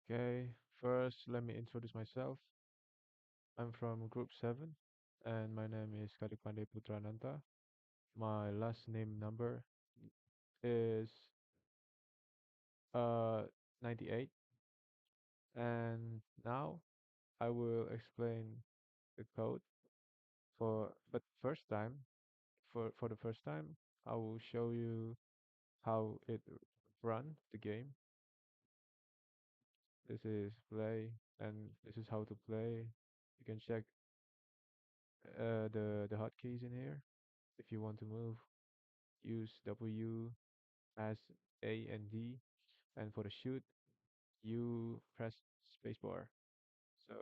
Okay, first let me introduce myself. I'm from Group 7 and my name is Kadipande Putrananta. My last name number is uh 98 and now I will explain the code but first time for the first time I will show you how it run the game. This is play and this is how to play. You can check the hotkeys in here. If you want to move, use W as A and D, and for the shoot, you press spacebar. So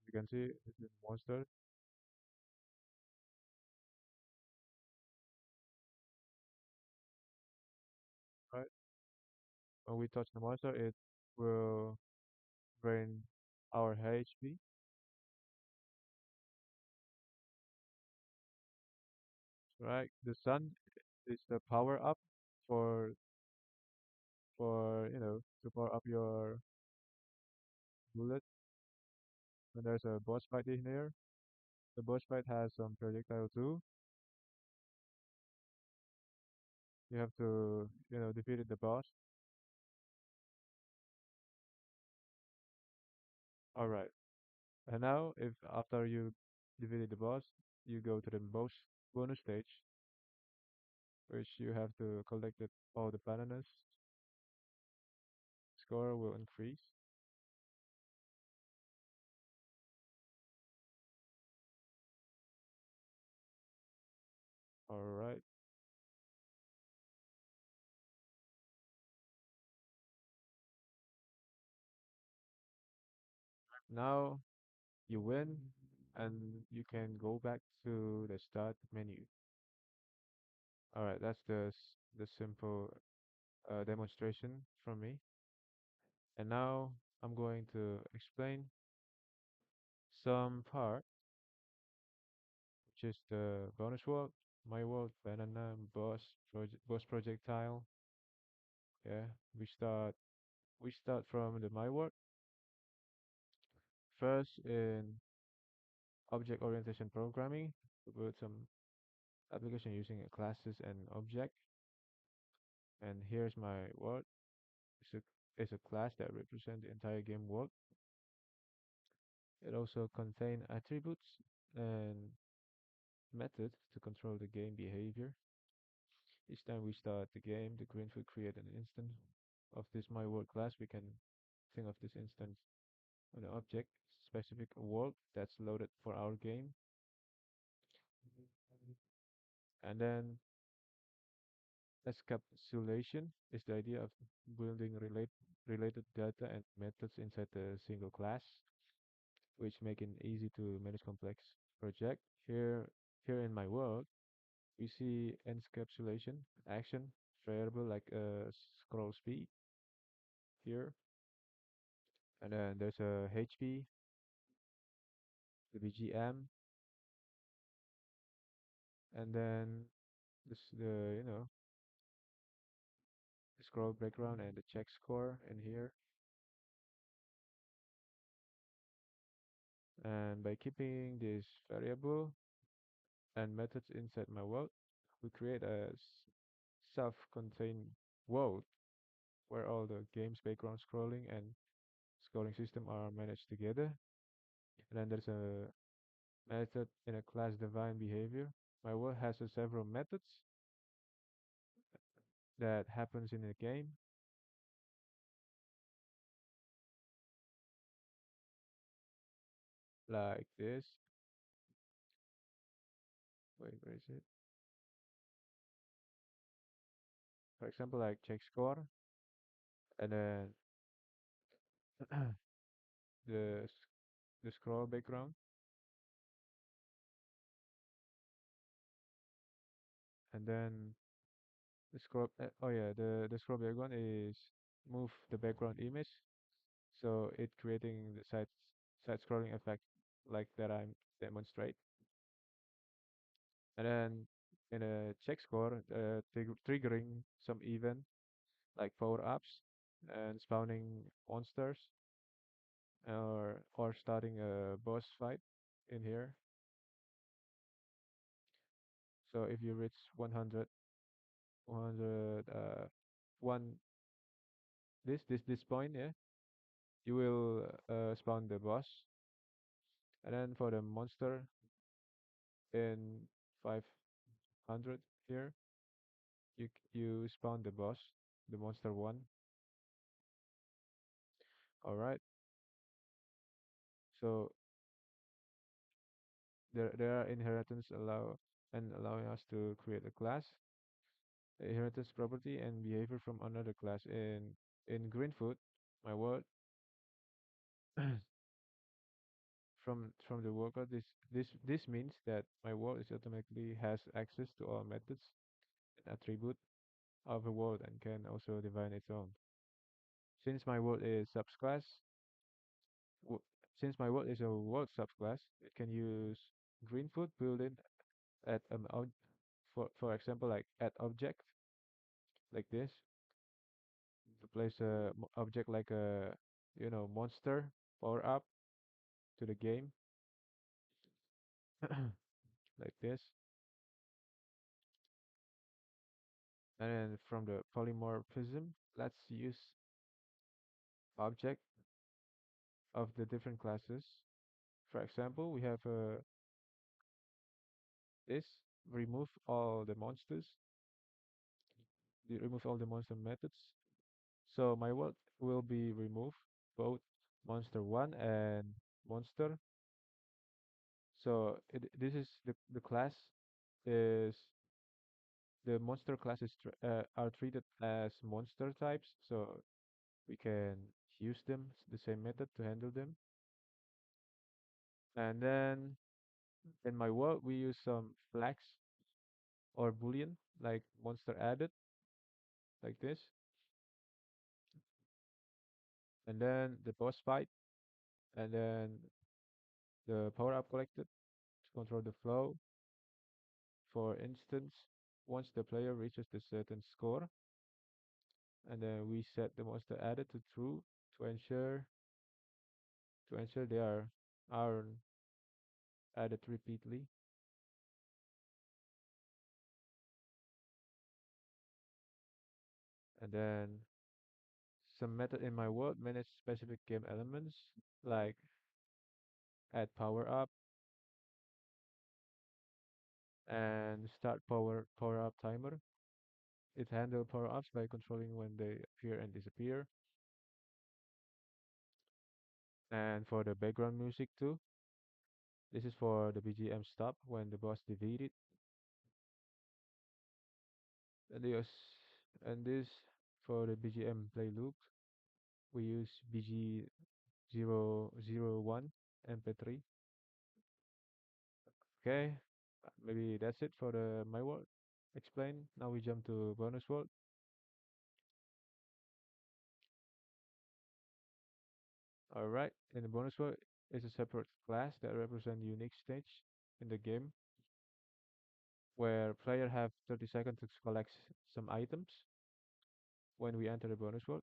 you can see this is monster, right? When we touch the monster, it will drain our HP, right? The sun is the power up for to power up your bullet. When there's a boss fight in here, the boss fight has some projectile too. You have to, defeat the boss. All right. And now, if after you defeated the boss, you go to the bonus stage, which you have to collect all the bananas, score will increase. All right. Now you win, and you can go back to the start menu. All right, that's the simple demonstration from me. And now I'm going to explain some part, which is the bonus world, my world, banana, boss projectile. Yeah, we start from the my world. First in object orientation programming, we build some application using classes and object. And here's my world. It's a class that represents the entire game world. It also contains attributes and methods to control the game behavior. Each time we start the game, the green will create an instance of this my world class. We can think of this instance on an object, specific world that's loaded for our game. And then encapsulation is the idea of building related data and methods inside a single class, which make it easy to manage complex project. Here in my world, we see encapsulation, action, variable like scroll speed here, and then there's a HP, the BGM, and then the scroll background and the check score in here. And by keeping this variable and methods inside my world, we create a self-contained world where all the game's background scrolling and scoring system are managed together. And then there's a method in a class define behavior. My world has several methods that happens in the game, like this. Wait, where is it? For example, like check score, and then the s- the scroll background, and then the scroll background is move the background image, so it creating the side scrolling effect like that I'm demonstrate. And then in a check score, triggering some event like power ups and spawning monsters or starting a boss fight in here. So if you reach 100, 100, one this point, yeah, you will spawn the boss, and then for the monster in 500 here, you spawn the boss, the monster one. All right. So there are inheritance allowing us to create a class, inheritance property, and behavior from another class. In Greenfoot, my word, from the worker, this means that my world is automatically has access to all methods and attribute of a world and can also define its own. Since my world is subclass, w- since my world is a world subclass, it can use Greenfoot built-in at for example like add object like this to place a object like a monster power up to the game like this, and then from the polymorphism, let's use object of the different classes. For example, we have this remove all the monsters, remove all the monster methods. So my world will be remove both monster one and monster. So this is the class is the monster classes are treated as monster types, so we can use them the same method to handle them. And then in my world we use some flags or boolean like monster added like this, and then the boss fight, and then the power up collected to control the flow. For instance, once the player reaches the certain score, and then we set the monster added to true to ensure they are added repeatedly. And then some method in my world manage specific game elements like add power up and start power up timer. It handle power ups by controlling when they appear and disappear. And for the background music too, this is for the BGM stop when the boss defeated. And this and this for the BGM play loop, we use BG001 MP3. Okay, maybe that's it for the my world. Explain. Now we jump to bonus world. All right, in the bonus world is a separate class that represent unique stage in the game where player have 30 seconds to collect some items. When we enter the bonus world,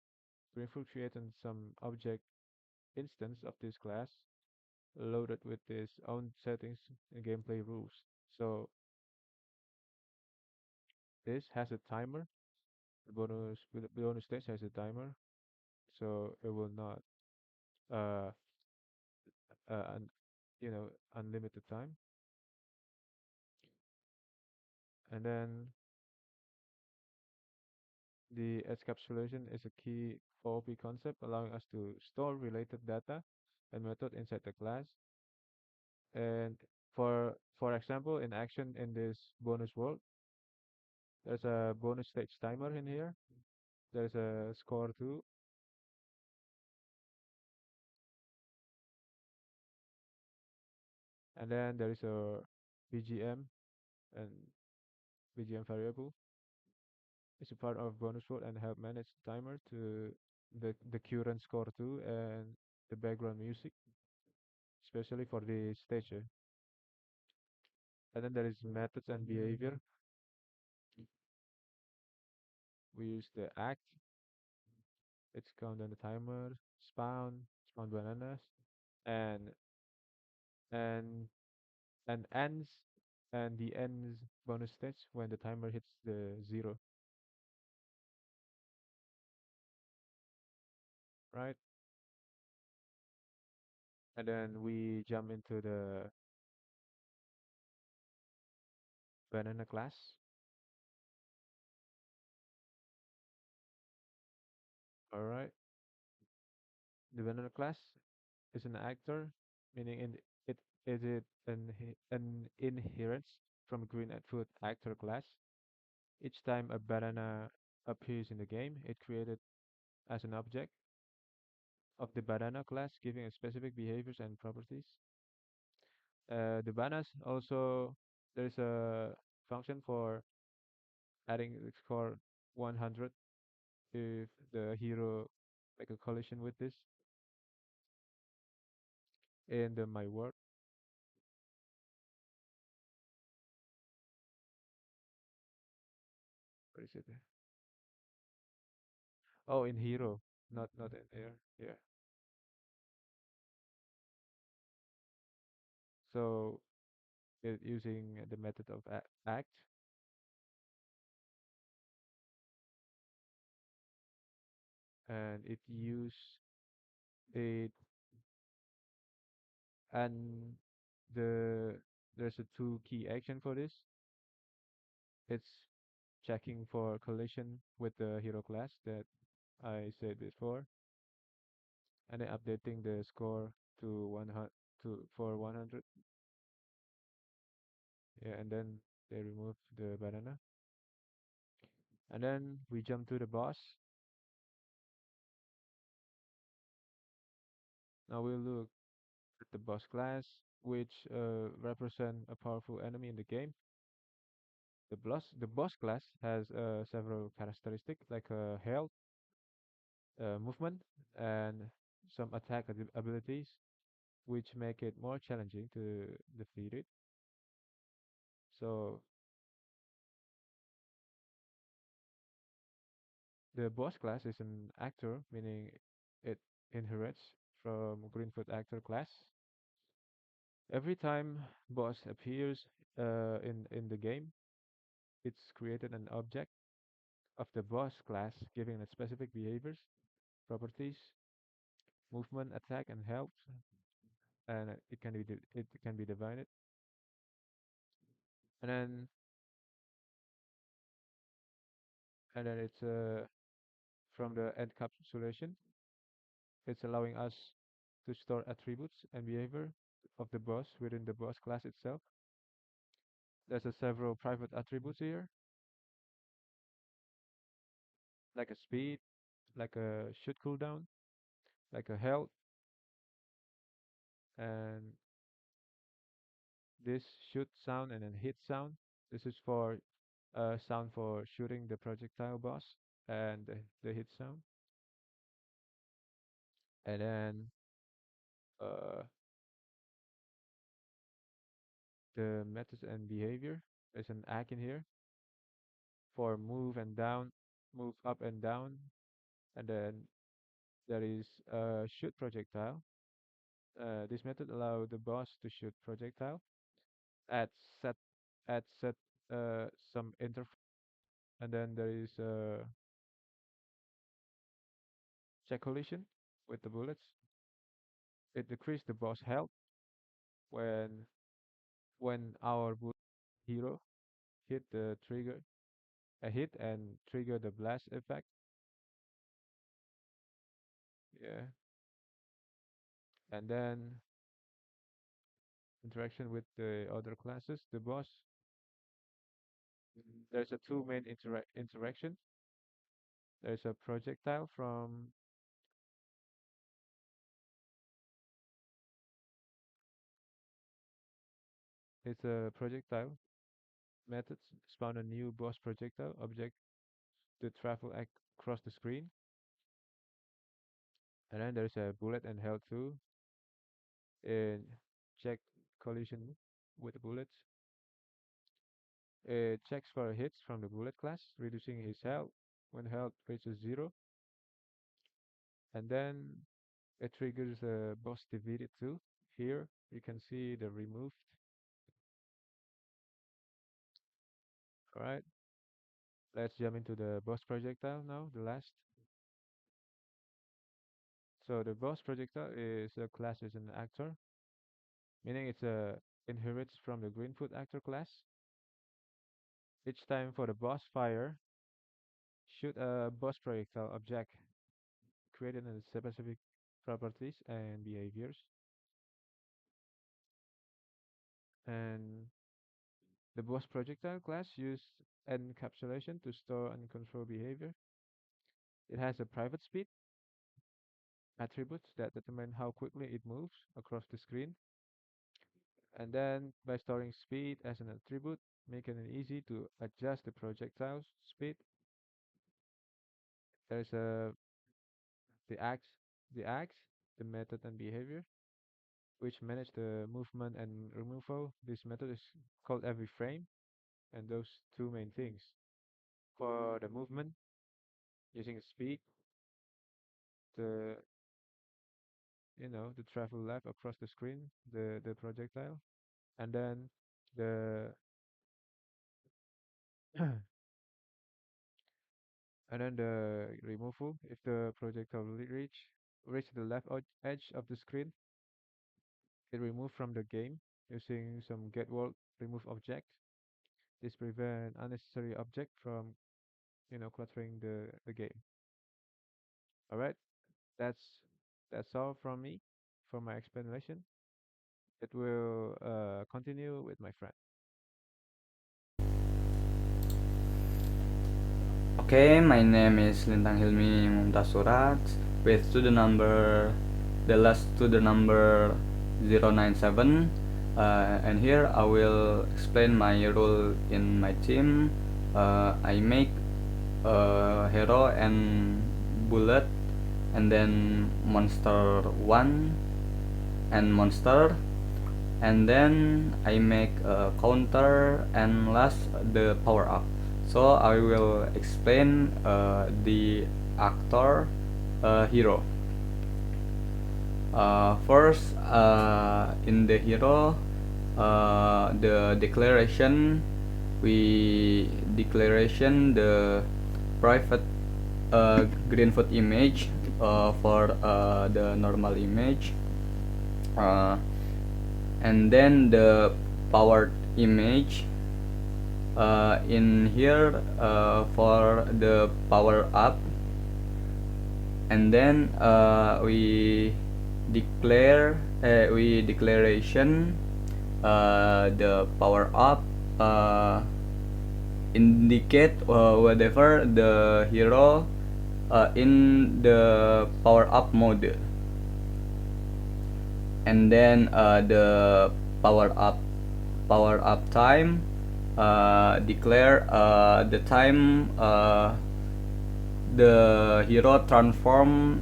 Greenfield created some object instance of this class loaded with its own settings and gameplay rules. So this has a timer. The bonus stage has a timer, so it will not uh un, unlimited time. And then the encapsulation is a key OOP concept, allowing us to store related data and method inside the class. And for example, in action in this bonus world, there's a bonus stage timer in here. There's a score too, and then there is a BGM and BGM variable. It's a part of bonus world and help manage the timer to the current score too and the background music, especially for the stage. And then there is methods and behavior. we use the act. It's count on the timer, spawn bananas, and and and ends, and the ends bonus stage when the timer hits the zero, right? And then we jump into the banana class. All right, the banana class is an actor, meaning it is it an inherence from green and food actor class. Each time a banana appears in the game, it created as an object of the banana class, giving a specific behaviors and properties. The bananas also there's a function for adding the score 100 if the hero make a collision with this in the my world. Where is it? Oh, in hero, not in air. Yeah. So it using the method of act, and it use it and the there's a two key action for this. It's checking for collision with the hero class that I said before, and then updating the score to 100 to for 100. Yeah, and then they remove the banana, and then we jump to the boss. Now we'll look at the boss class, which represent a powerful enemy in the game. The boss class has several characteristics like health, movement, and some attack abilities, which make it more challenging to defeat it. So the boss class is an actor, meaning it inherits from Greenfoot actor class. Every time boss appears in the game, it's created an object of the boss class, giving it specific behaviors, properties, movement, attack, and health, and it can be divided. And then it's from the encapsulation. It's allowing us to store attributes and behavior of the boss within the boss class itself. There's a several private attributes here, like a speed, like a shoot cooldown, like a health, and this shoot sound and then hit sound. This is for sound for shooting the projectile boss and the hit sound. And then uh, the methods and behavior. There's an act in here for move and down, move up and down, and then there is shoot projectile. This method allow the boss to shoot projectile at set at set some interval, and then there is check collision with the bullets. It decrease the boss health when our hero hit the trigger a hit and trigger the blast effect. Yeah, and then interaction with the other classes. The boss, there's a two main interaction. There's a projectile from it's a projectile methods spawn a new boss projectile object to travel across the screen. And then there's a bullet and health too. And check collision with the bullets. It checks for hits from the bullet class, reducing his health. when health reaches 0, and then it triggers a boss defeated too. Here you can see the removed. All right, let's jump into the boss projectile now, the last. So the boss projectile is a class as an actor, meaning it's a inherits from the Greenfoot actor class. Each time for the boss fire, shoot a boss projectile object created in specific properties and behaviors. And the boss projectile class uses encapsulation to store and control behavior. It has a private speed attributes that determine how quickly it moves across the screen. And then by storing speed as an attribute, making it easy to adjust the projectile's speed. There's the axe, the axe, the method and behavior, which manage the movement and removal. This method is called every frame, and those two main things. For the movement, using speed, the the travel left across the screen, the projectile, and then the and then the removal. If the projectile reach the left edge of the screen, it removed from the game using some get world remove object. This prevent unnecessary object from cluttering the game. All right, that's that's all from me for my explanation. It will continue with my friend. Okay, my name is Lintang Hilmi Mumtaz Surat with student number, the last student number 097, and here I will explain my role in my team. I make hero and bullet, and then monster 1 and monster, and then I make a counter, and last the power up. So I will explain the actor hero. First, in the hero, the declaration, we declaration the private Greenfoot image for the normal image, and then the powered image in here for the power up, and then we declaration the power up indicate whatever the hero in the power up mode, and then the power up time declare the time the hero transform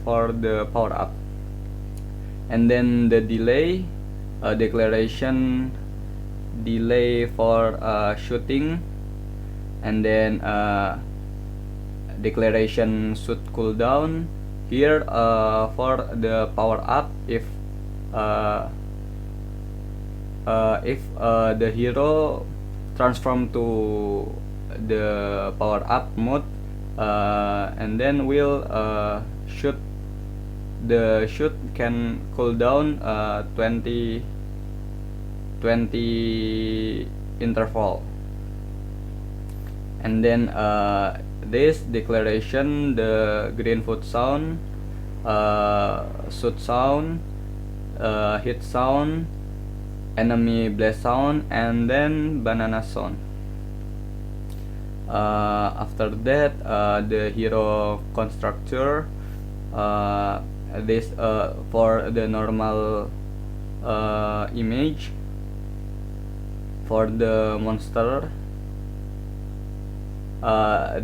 for the power up, and then the delay declaration delay for shooting, and then declaration shoot cooldown here for the power up if the hero transform to the power up mode, and then will shoot the shoot can cool down 20 interval, and then this declaration the Greenfoot sound, shoot sound, hit sound, enemy blast sound, and then banana sound. After that the hero constructor, this for the normal image. For the monster,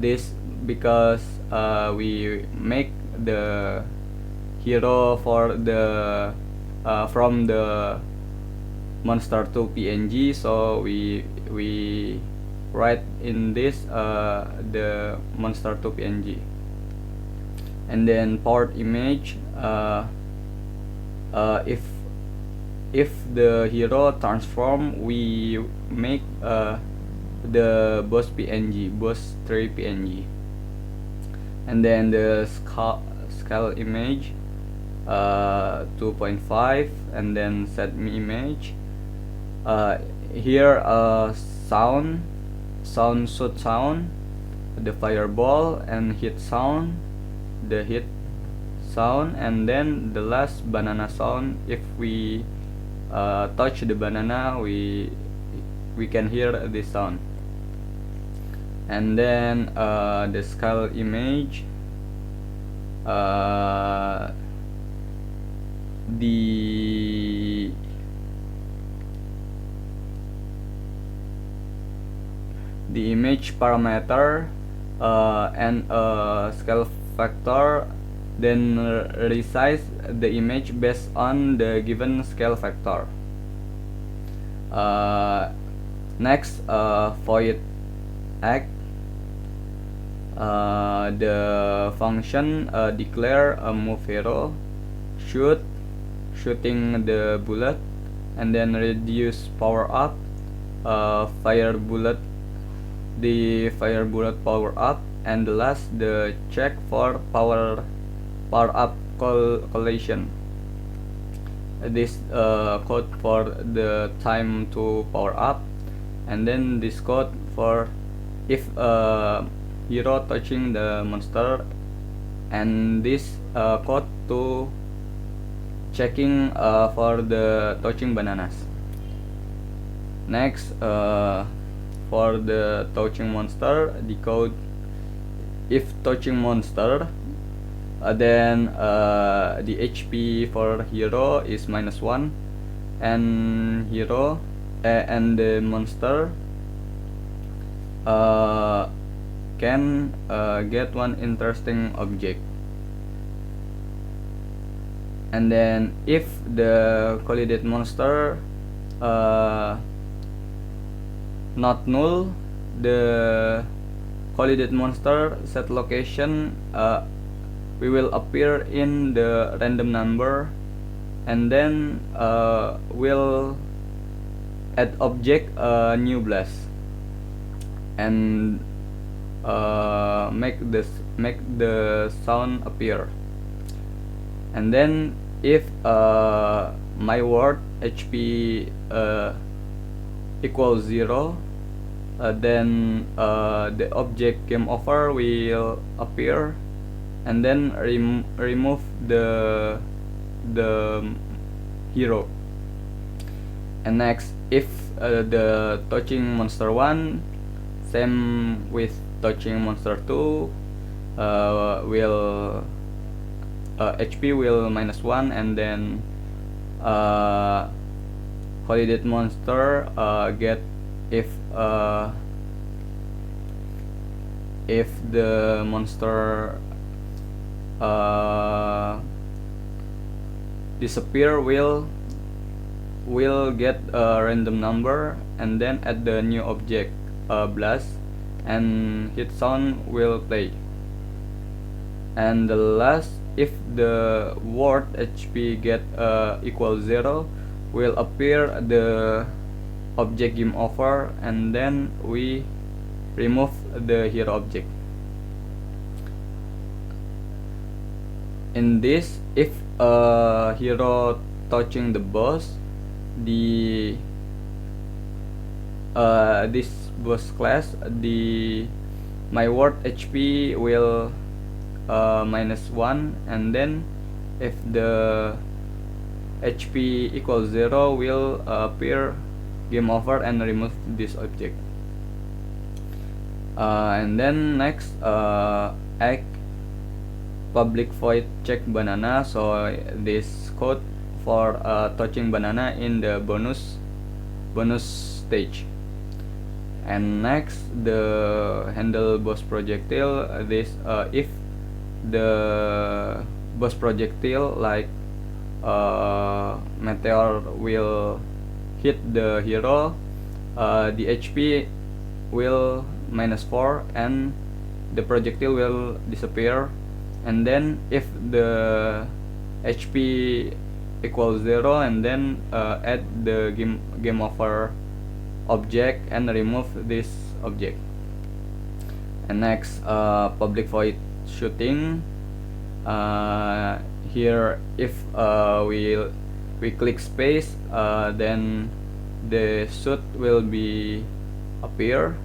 this because we make the hero for the from the monster to PNG, so we write in this the monster to PNG. And then port image, if the hero transform, we make the boss PNG, boss 3 PNG. And then the scale image, 2.5, and then set me image. Here sound, shoot sound, the fireball, and hit sound, the hit sound, and then the last banana sound. If we touch the banana, we can hear this sound. And then the scale image, the image parameter and scale factor, then resize the image based on the given scale factor. Next, void act, the function declare a move hero, shooting the bullet, and then reduce power up, fire bullet, the fire bullet power up, and the last the check for power up collation. This code for the time to power up, and then this code for if hero touching the monster, and this code to checking for the touching bananas. Next, for the touching monster, the code if touching monster, then the HP for hero is -1, and hero and the monster can get one interesting object. And then if the collided monster not null, the collided monster set location will appear in the random number, and then will add object new blast and make the sound appear. And then if my word HP equals 0, then the object game over will appear, and then remove the hero. And next, if the touching monster 1, same with touching monster 2, will HP will -1, and then collided monster get if the monster disappear, will get a random number, and then add the new object blast, and hit sound will play. And the last, if the word HP get equals 0, will appear the object game over, and then we remove the hero object. In this, if a hero touching the boss, the this boss class, the my word HP will -1, and then if the HP equals 0, will appear game over and remove this object. And then next, act public void check banana. So this code for touching banana in the bonus stage. And next, the handle boss projectile. This if the boss projectile like meteor will hit the hero, the HP will -4 and the projectile will disappear. And then if the HP equals 0, and then add the game over object and remove this object. And next, public void shooting. Here if we click space, then the shoot will be appear.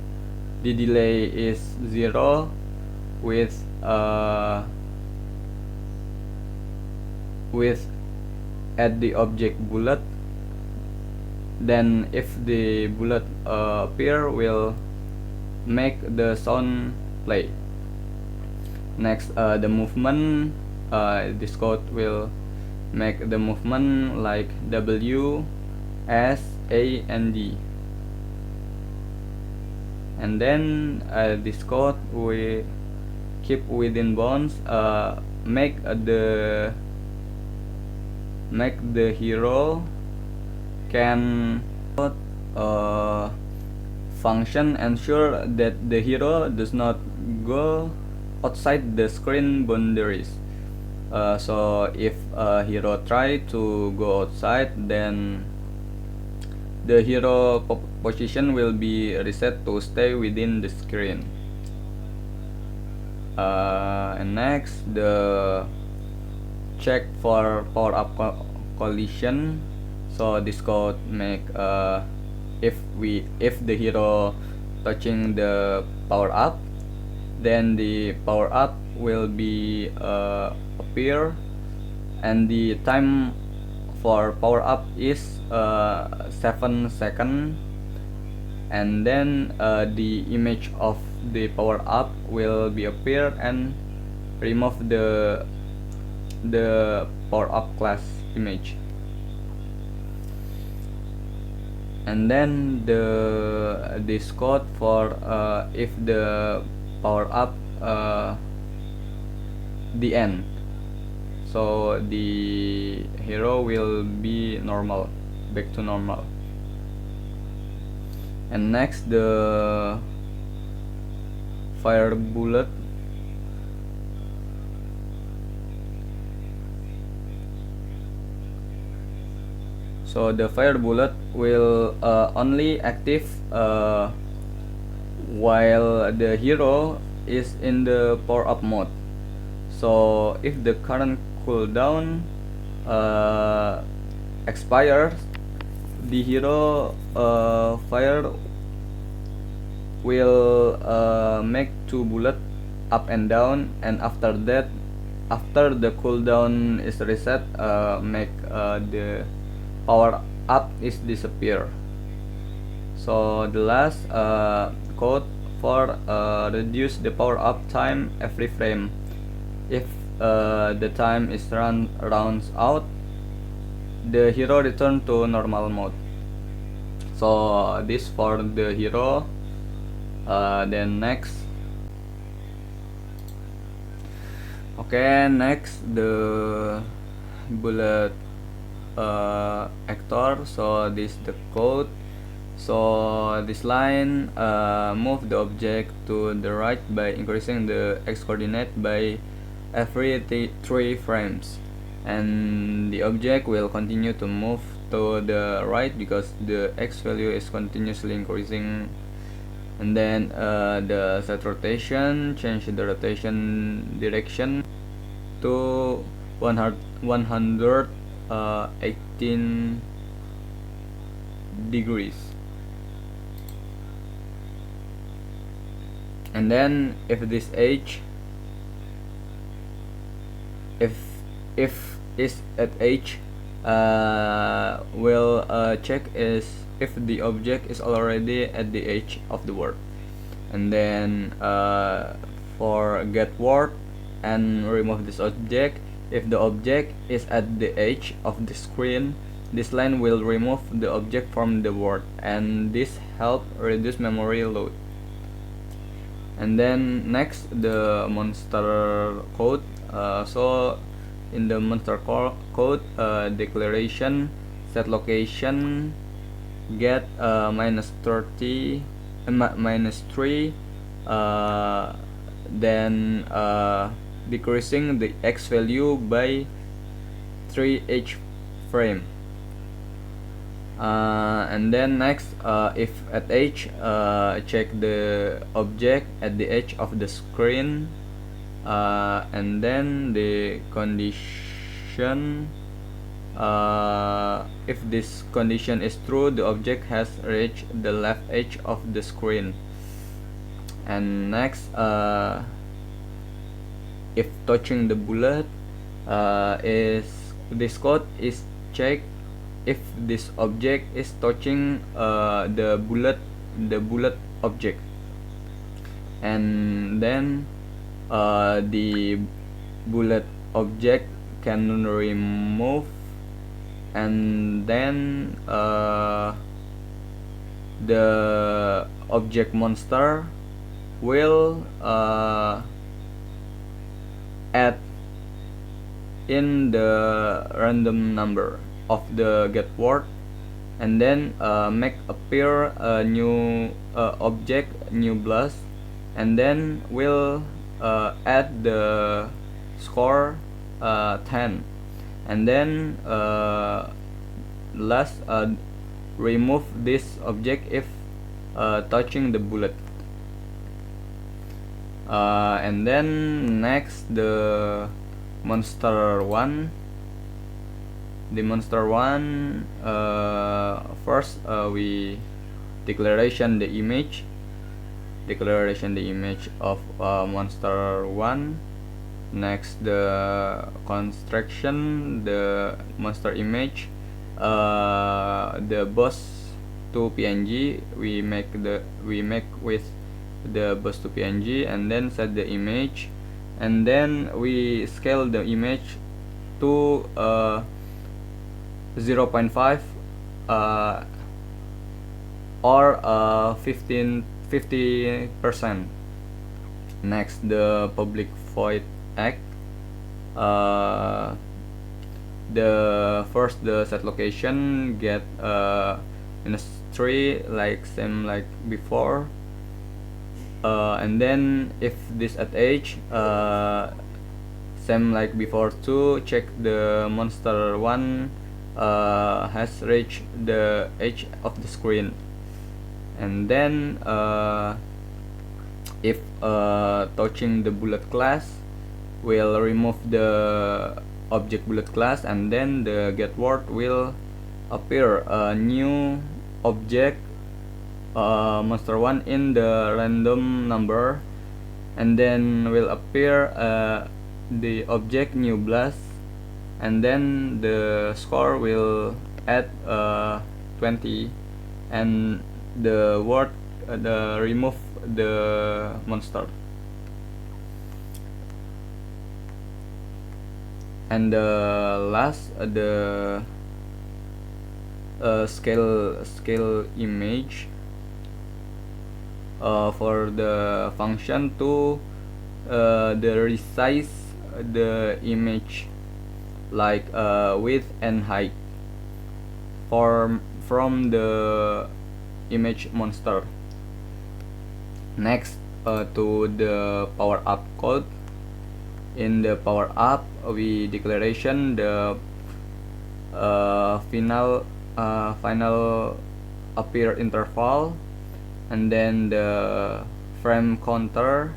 The delay is 0 with add the object bullet. Then if the bullet appear, will make the sound play. Next, the movement, this code will make the movement like W, S, A, and D. And then this code we keep within bounds, make the hero can function ensure that the hero does not go outside the screen boundaries. So if a hero try to go outside, then the hero position will be reset to stay within the screen. And next, the check for power up collision. So this code make if the hero touching the power up, then the power up will be appear, and the time for power up is 7 seconds. And then the image of the power up will be appear and remove the power up class image. And then this code for if the power up the end, so the hero will be normal, back to normal. And next, the fire bullet. So the fire bullet will only active while the hero is in the power up mode. So if the current cooldown expires, the hero fire will make 2 bullets up and down, and after that, after the cooldown is reset, make the power up is disappear. So the last code for reduce the power up time every frame. If the time is rounds out, the hero return to normal mode. So this for the hero. Then next, okay, next the bullet actor. So this the code. So this line, move the object to the right by increasing the x coordinate by every 3 frames, and the object will continue to move to the right because the x value is continuously increasing. And then the set rotation, change the rotation direction to 118 degrees. And then if this edge, if is at edge, will check is if the object is already at the edge of the word. And then for get word and remove this object, if the object is at the edge of the screen, this line will remove the object from the word, and this help reduce memory load. And then next, the monster code. So in the monster code, declaration, set location, get -30 minus 3, then decreasing the x value by 3 each frame. And then next, if at h, check the object at the edge of the screen, and then the condition, if this condition is true, the object has reached the left edge of the screen. And next, if touching the bullet, is this code is checked if this object is touching the bullet object, and then the bullet object can remove, and then the object monster will add in the random number of the get word, and then make appear a new object, new blast, and then will add the score 10, and then last, remove this object if touching the bullet. And then next, the monster one. The monster one, first we declaration the image of monster one. Next, the construction the monster image, the boss to PNG we make with the boss to PNG, and then set the image, and then we scale the image to 0.5 or 50%. Next, the public void act, the first, the set location get -3 like same like before, and then if this at age, same like before too, check the monster one has reached the edge of the screen, and then if touching the bullet class, will remove the object bullet class, and then the get word will appear a new object monster one in the random number, and then will appear the object new blast, and then the score will add 20, and the word the remove the monster. And the last, the scale image, for the function to the resize the image like width and height from the image monster. Next, to the power up code. In the power up, we declaration the final appear interval, and then the frame counter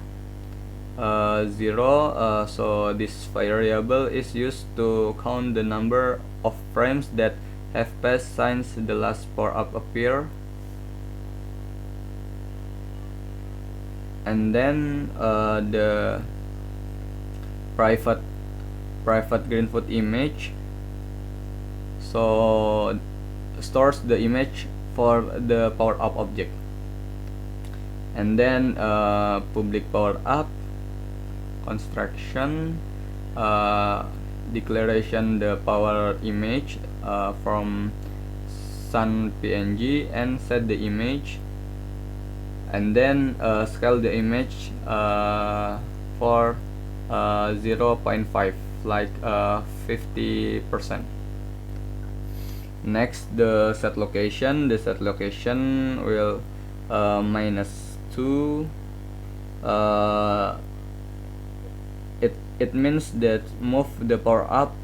0. So this variable is used to count the number of frames that have passed since the last power up appear. And then the private Greenfoot image, so stores the image for the power up object. And then public power up construction, declaration the power image from sun PNG, and set the image, and then scale the image for 0.5 like 50%. Next, the set location will minus 2, it means that move the power up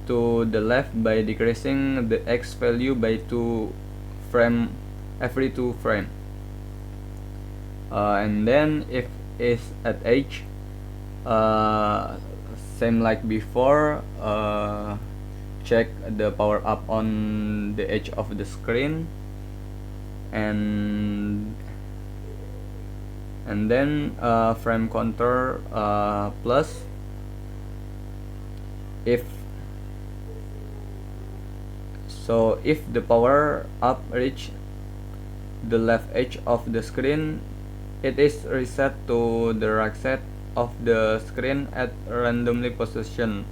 to the left by decreasing the x value by 2 frame every 2 frame. And then if is at h, same like before, check the power up on the edge of the screen, and then frame counter plus. If the power up reach the left edge of the screen, it is reset to the right side of the screen at randomly position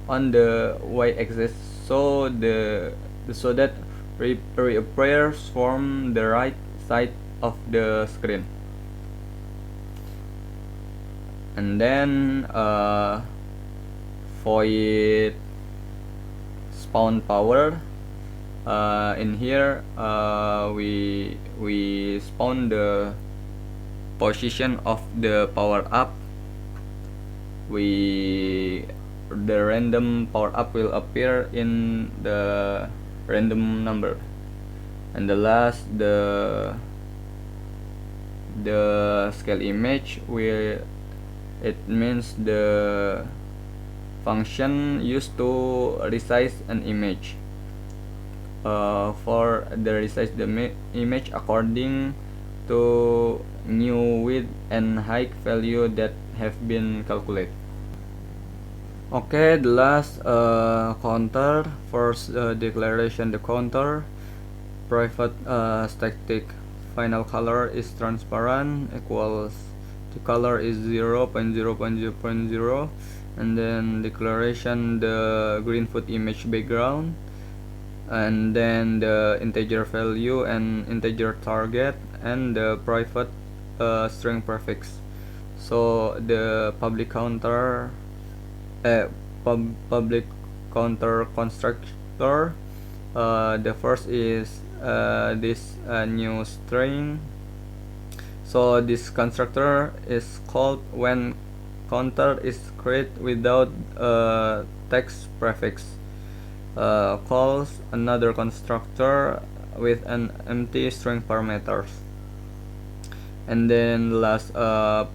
on the y-axis, so that reappears from the right side of the screen. And then void spawn power. In here we spawn the position of the power up. The random power up will appear in the random number. And the last, the scale image, it means the function used to resize an image. For the resize the image according to new width and height value that have been calculated. Okay, the last counter. First declaration, the counter private static final color is transparent equals the color is 0.0.0.0, and then declaration the green foot image background, and then the integer value and integer target, and the private string prefix. So the public counter public counter constructor, the first is this new string. So this constructor is called when counter is created without text prefix. Calls another constructor with an empty string parameters. And then last, the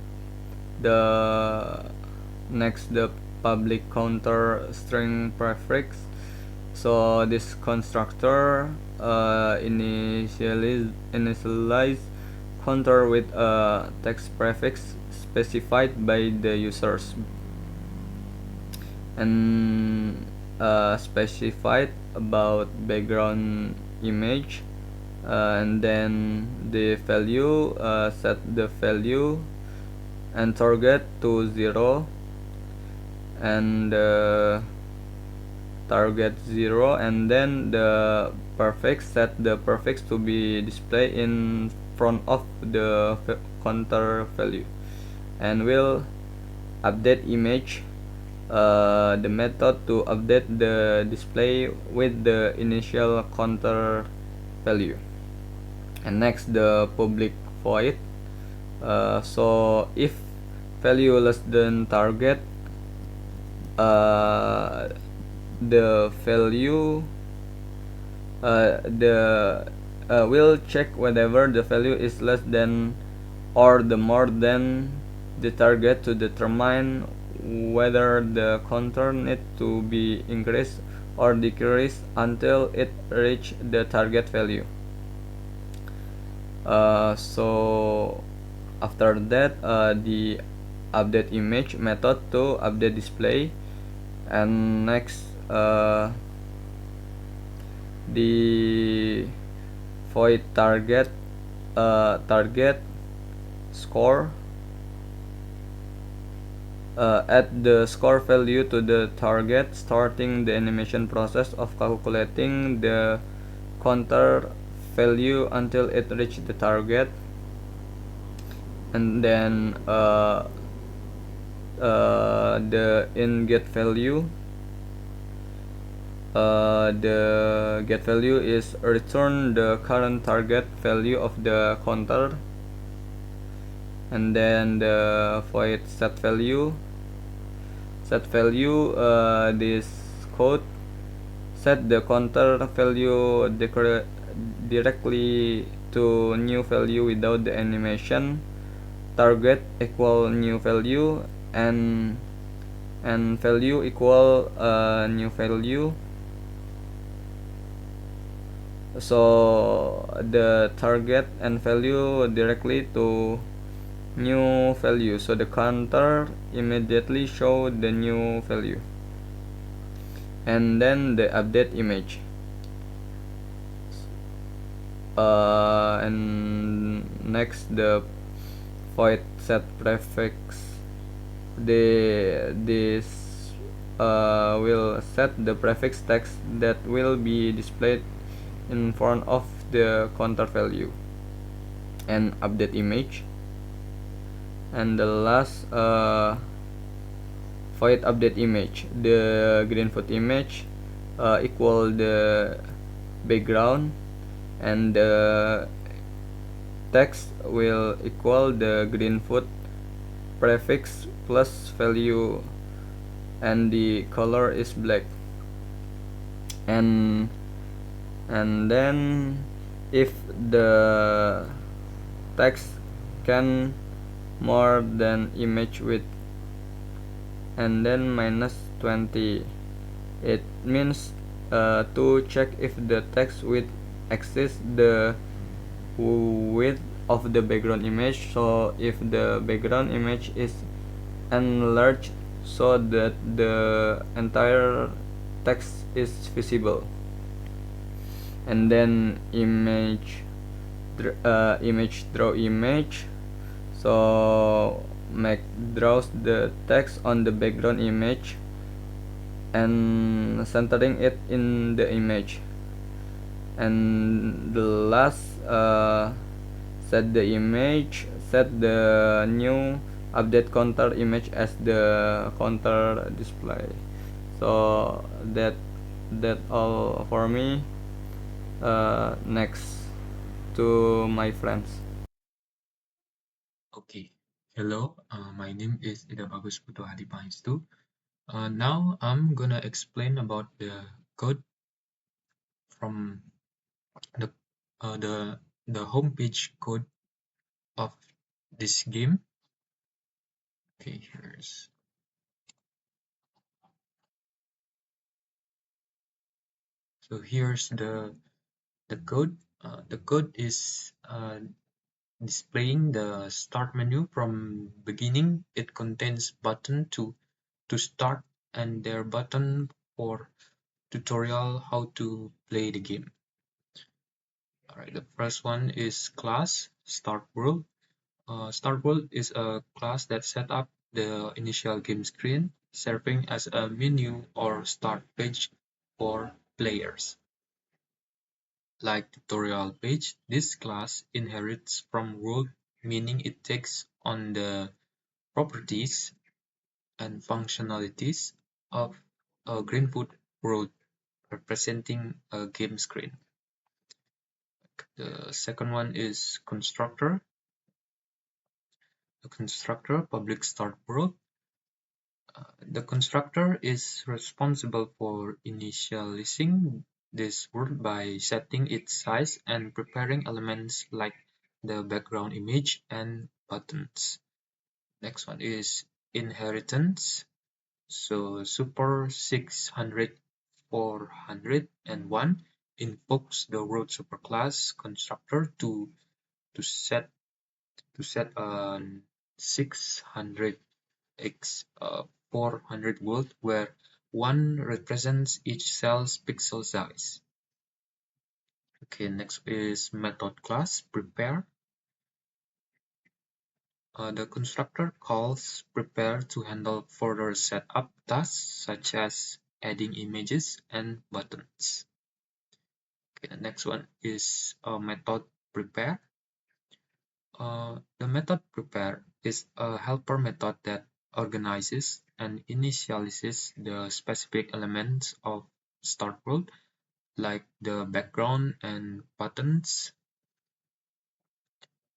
next, the public counter string prefix. So this constructor initialize counter with a text prefix specified by the users, and specified about background image, and then the value, set the value and target to 0, and target 0, and then the prefix, set the prefix to be displayed in front of the counter value, and will update image, the method to update the display with the initial counter value. And next, the public void. So if value less than target, the value will check whether the value is less than or the more than the target to determine whether the counter need to be increased or decreased until it reach the target value. So after that, the update image method to update display. And next, the void target score, add the score value to the target, starting the animation process of calculating the counter value until it reaches the target. And then the in get value, the get value is return the current target value of the counter, and then the void set value this code set the counter value directly to new value without the animation, target equal new value, and value equal new value. So the target and value directly to new value, so the counter immediately show the new value. And then the update image, and next the void set prefix, this will set the prefix text that will be displayed in front of the counter value. And update image, and the last void update image, the greenfoot image equal the background, and the text will equal the greenfoot prefix plus value, and the color is black. And then if the text can more than image width, and then minus 20, it means to check if the text width exceeds the width of the background image. So if the background image is enlarged so that the entire text is visible, and then image draw image, so make draws the text on the background image and centering it in the image. And the last set the image, set the new update counter image as the counter display. So that all for me. Next to my friends. Okay, hello, my name is Ida Bagus Putu Hadi Pangestu. Now I'm gonna explain about the code from the uh, the the homepage code of this game. Okay, here's the code. The code is displaying the start menu from beginning. It contains button to start and their button for tutorial how to play the game. Alright, the first one is class start world. Start world is a class that set up the initial game screen, serving as a menu or start page for players. Like tutorial page, this class inherits from world, meaning it takes on the properties and functionalities of a Greenfoot world, representing a game screen. The second one is constructor. The constructor public start world. The constructor is responsible for initializing this world by setting its size and preparing elements like the background image and buttons. Next one is inheritance. So super 600 401 invokes the world superclass constructor to set a 600x 400 world where 1 represents each cell's pixel size. Okay, next is method class prepare. The constructor calls prepare to handle further setup tasks such as adding images and buttons. Okay, the next one is method prepare. The method prepare is a helper method that organizes and initializes the specific elements of start world, like the background and buttons,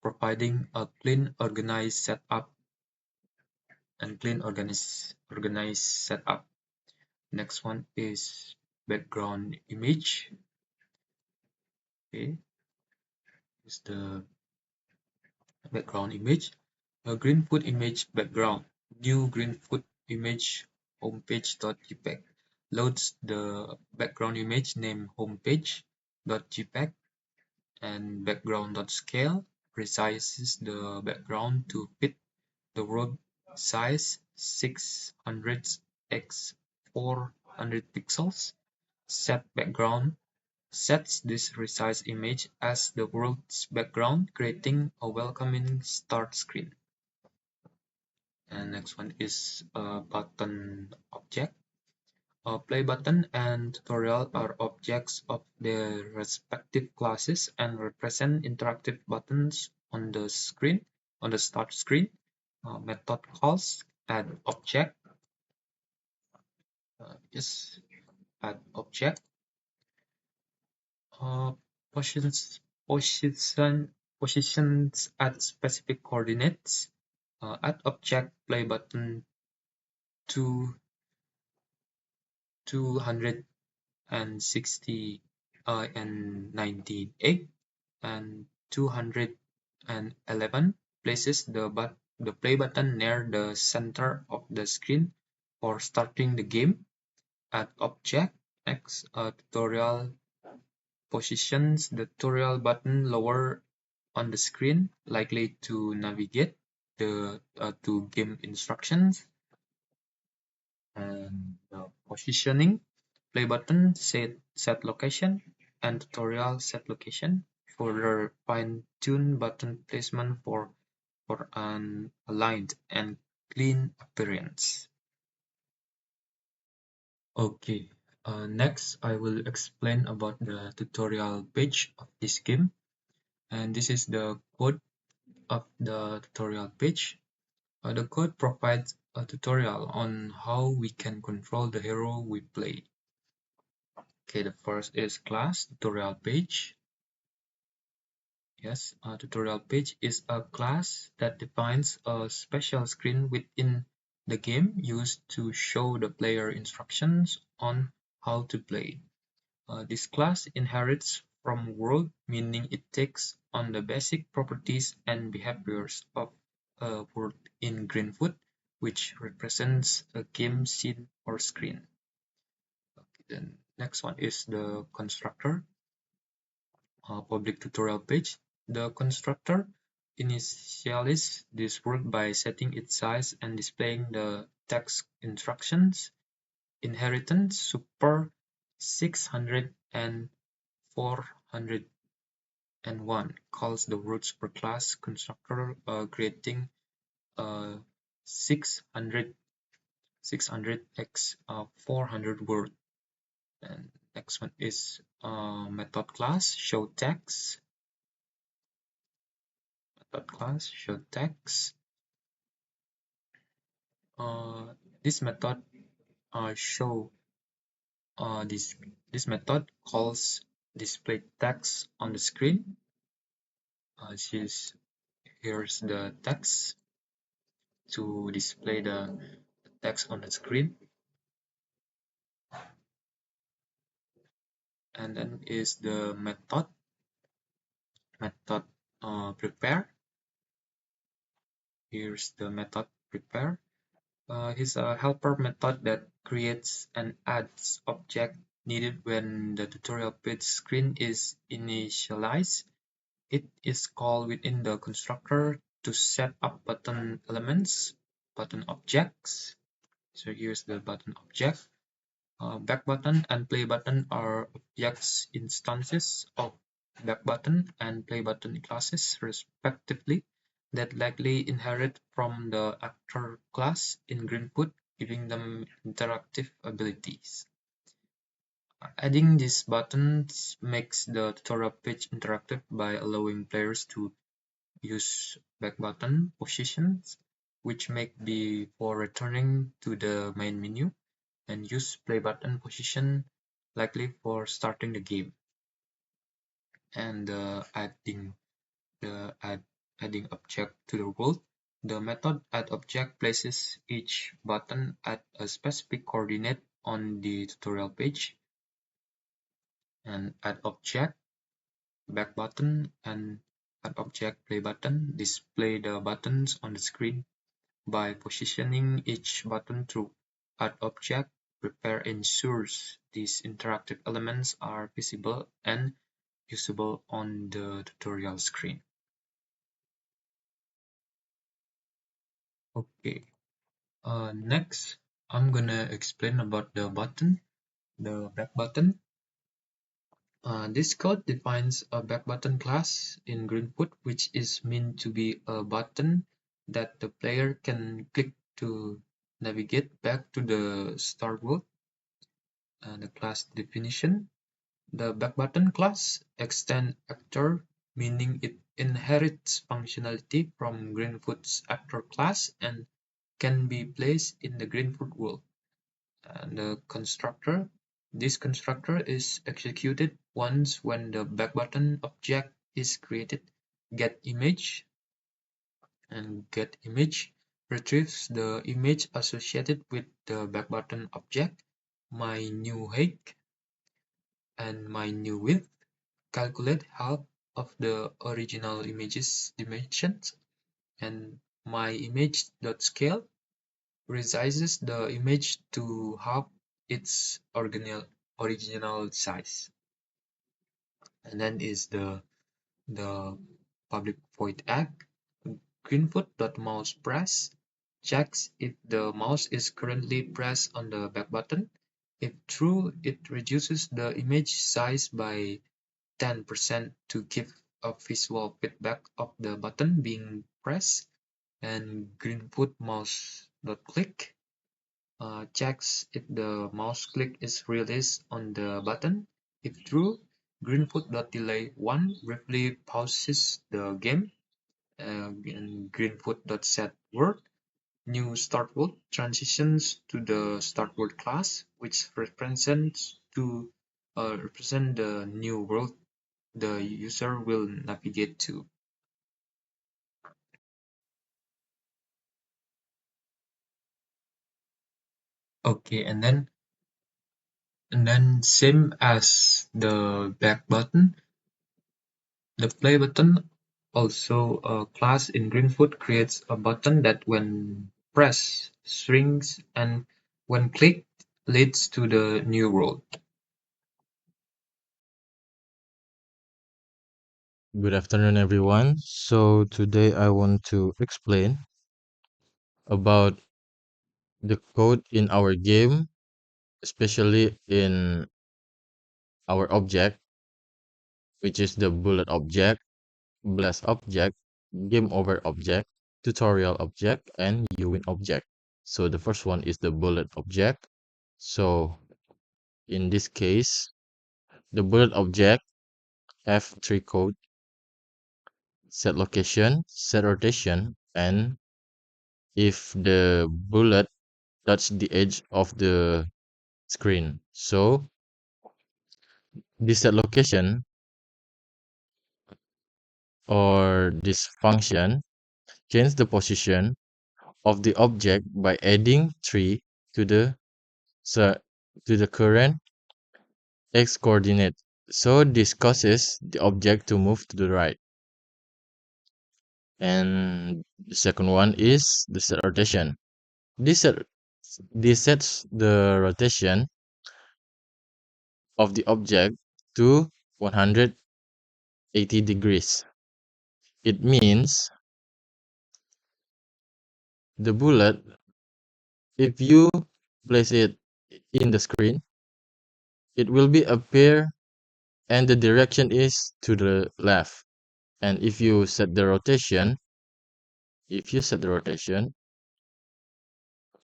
providing a clean, organized setup and organized setup. Next one is background image. Okay, is the background image. A Greenfoot image background. New Greenfoot image homepage.jpg loads the background image named homepage.jpg and background.scale resizes the background to fit the world size 600 x 400 pixels. Set background sets this resized image as the world's background, creating a welcoming start screen. And next one is a button object. A play button and tutorial are objects of their respective classes and represent interactive buttons on the screen, on the start screen. Method calls add object. Yes, add object. Uh, positions positions at specific coordinates. Add object play button to 260 and 98 and 211 places the play button near the center of the screen for starting the game. Add object X tutorial positions the tutorial button lower on the screen, likely to navigate to game instructions. And positioning play button set location and tutorial set location. Further fine-tune button placement for an aligned and clean appearance. Okay, next I will explain about the tutorial page of this game, and this is the code of the tutorial page. The code provides a tutorial on how we can control the hero we play. Okay, the first is class tutorial page. Yes, a tutorial page is a class that defines a special screen within the game used to show the player instructions on how to play. This class inherits from world, meaning it takes on the basic properties and behaviors of a world in Greenfoot, which represents a game scene or screen. Okay, then next one is the constructor. Public tutorial page. The constructor initializes this world by setting its size and displaying the text instructions. Inheritance super 600 and 401 calls the words per class constructor, creating 600 x 400 word. And next one is method class show text. Method class show text. This method show this method calls display text on the screen. Here's the text to display the text on the screen, and then is the method prepare. Here's the method prepare. Is a helper method that creates and adds object needed when the tutorial page screen is initialized. It is called within the constructor to set up button elements, button objects. So here's the button object. Back button and play button are objects instances of back button and play button classes respectively that likely inherit from the actor class in Greenfoot, giving them interactive abilities. Adding these buttons makes the tutorial page interactive by allowing players to use back button positions, which make before returning to the main menu, and use play button position likely for starting the game. And the adding object to the world. The method addObject places each button at a specific coordinate on the tutorial page, and addObject back button and addObject play button display the buttons on the screen by positioning each button through addObject. Prepare ensures these interactive elements are visible and usable on the tutorial screen. Okay, next I'm gonna explain about the button, the back button. This code defines a back button class in Greenfoot, which is meant to be a button that the player can click to navigate back to the start world. The class definition: the back button class extends actor, meaning it inherits functionality from Greenfoot's actor class and can be placed in the Greenfoot world. And the constructor: this constructor is executed once when the backbutton object is created. GetImage and getImage retrieves the image associated with the backbutton object. MyNewHeight and MyNewWidth calculate half of the original image's dimensions, and MyImage.scale resizes the image to half its original size. And then is the public void act. Greenfoot.mousePress checks if the mouse is currently pressed on the back button. If true, it reduces the image size by 10% to give a visual feedback of the button being pressed. And Greenfoot.mouse.click checks if the mouse click is released on the button. If true, Greenfoot.delay1 briefly pauses the game. And Greenfoot.setWorld new start world transitions to the start world class, which represents represent the new world the user will navigate to. Okay, and then same as the back button, the play button, also a class in Greenfoot, creates a button that when pressed shrinks and when clicked leads to the new world. Good afternoon, everyone. So today I want to explain about the code in our game, especially in our object, which is the bullet object, blast object, game over object, tutorial object, and uwin object. So the first one is the bullet object. So in this case, the bullet object have three code: set location, set rotation, and if the bullet touch the edge of the screen. So this set location or this function change the position of the object by adding 3 to the so to the current x coordinate. So this causes the object to move to the right. And the second one is the set rotation. This set this sets the rotation of the object to 180 degrees. It means the bullet, if you place it in the screen, it will be appear and the direction is to the left. And if you set the rotation,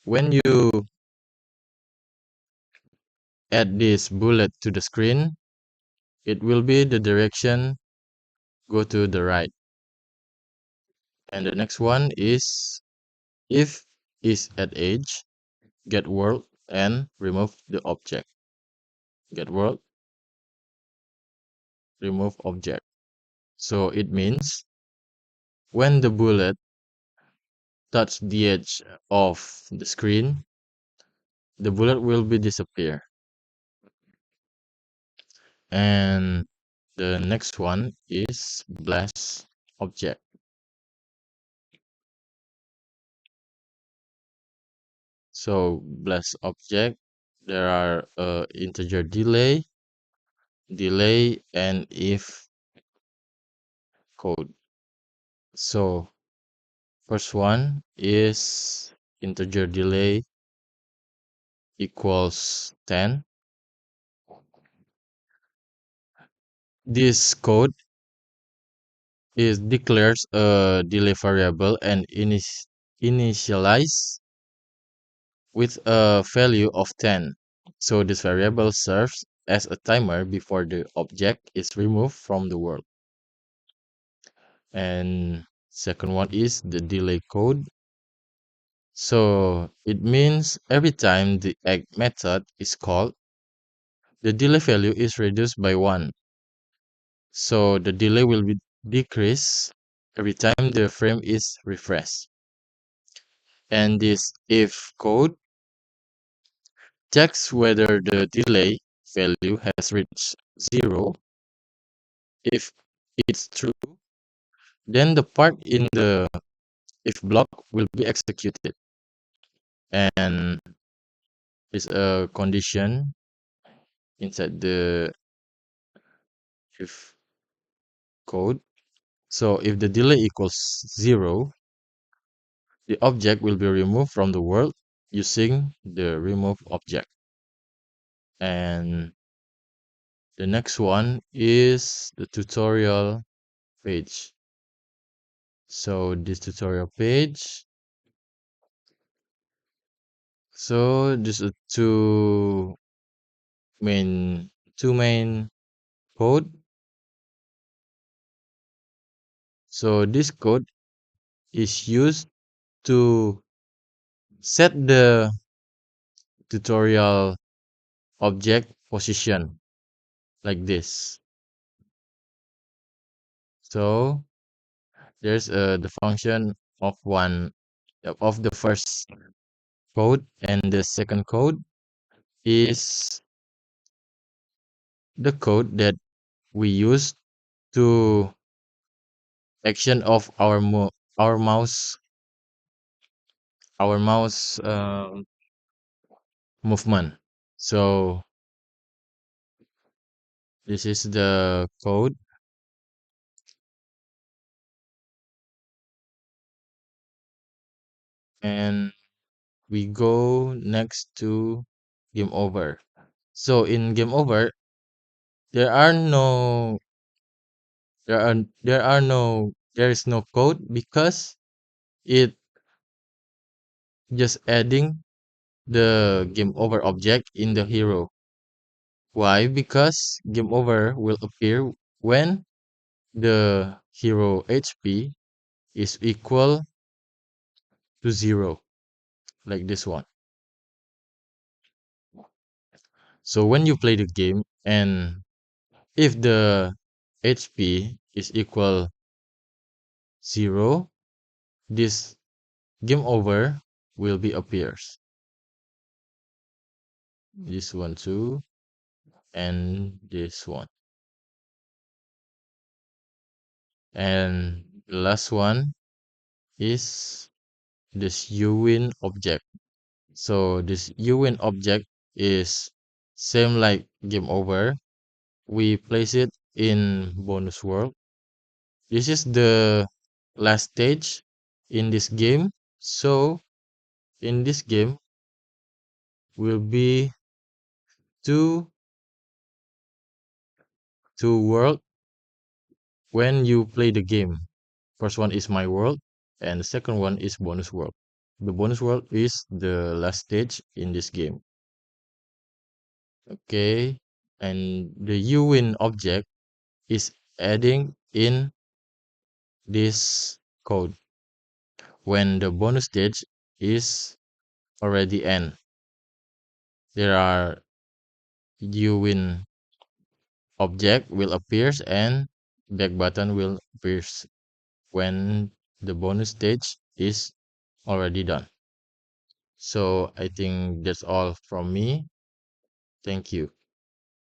when you add this bullet to the screen, it will be the direction go to the right. And the next one is if is at edge, get world and remove the object. get world, remove object. So it means when the bullet touch the edge of the screen, the bullet will be disappear. And the next one is blast object. So blast object, there are integer delay, and if code. So first one is integer delay equals 10. This code is declares a delay variable and initialize with a value of 10. So this variable serves as a timer before the object is removed from the world. And second one is the delay code. So it means every time the egg method is called, the delay value is reduced by 1. So the delay will be decreased every time the frame is refreshed. And this if code checks whether the delay value has reached 0. If it's true, then the part in the if block will be executed. And is a condition inside the if code. So if the delay equals 0, the object will be removed from the world using the remove object. And the next one is the tutorial page. So this tutorial page, so this is main two main code. So this code is used to set the tutorial object position like this. So there's the function of one of the first code, and the second code is the code that we use to action of our mouse movement. So this is the code, and we go next to game over. So in game over, there are no there is no code because it just adding the game over object in the hero. Why? Because game over will appear when the hero HP is equal to 0, like this one. So when you play the game and if the HP is equal 0, this game over will be appears. This one too, and this one. And the last one is this uwin object. So this uwin object is same like game over. We place it in bonus world. This is the last stage in this game. So in this game will be two world when you play the game. First one is my world, and the second one is bonus world. The bonus world is the last stage in this game. Okay, and the uwin object is adding in this code when the bonus stage is already end. There are you win object will appears and back button will appears when the bonus stage is already done. So I think that's all from me. Thank you.